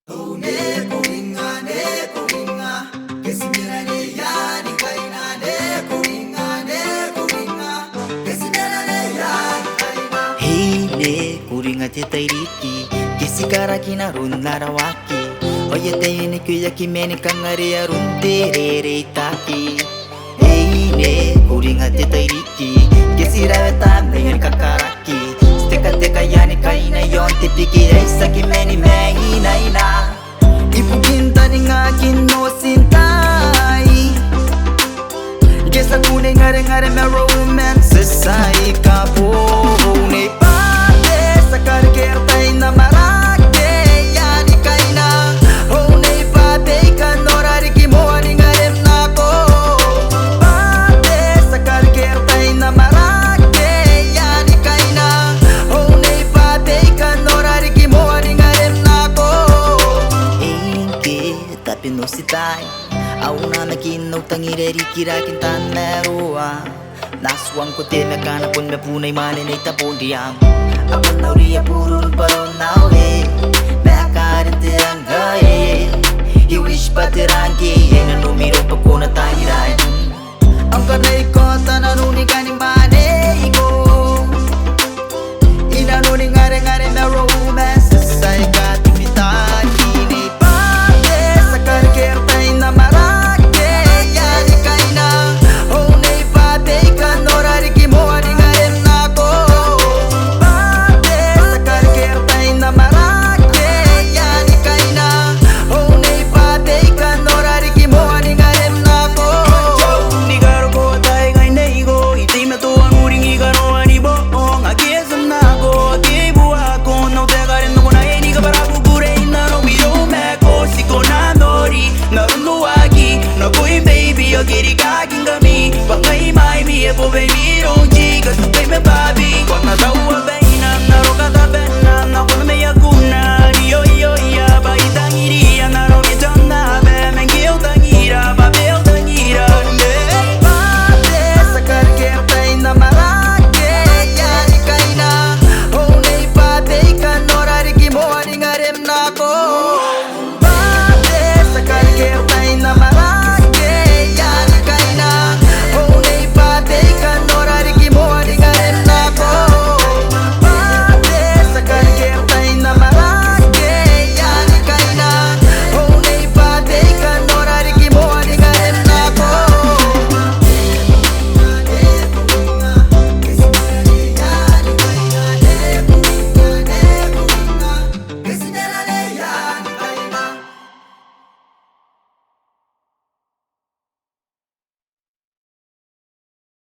Oh ne kuringa kesimira ne yani kaina ne kuringa kesimira ne yani kaina. Hey ne kuringa te tairiki kesikara kina runara waki oye te ne kuya kimene kangare arunte re taki. Hey ne kuringa te tairiki kesira ta ne kakaraki steka teka yani kaina yon te piki esa kimene meina ina ipukinta ni ngakin no sintai kesa kune ngare ngare me romance sai kapo ne pate sakar kerta ina marake yani kaina oh ne pate kanorari ki moani ngare nako pate sakar kerta ina marake yani kaina oh ne pate kanorari ki moani ngare nako inke tapi no sitai auna na kinaw tangireri kirakin tan meroa naswang ko te me kana pun me punay maninay tapon diam apan nauriya puro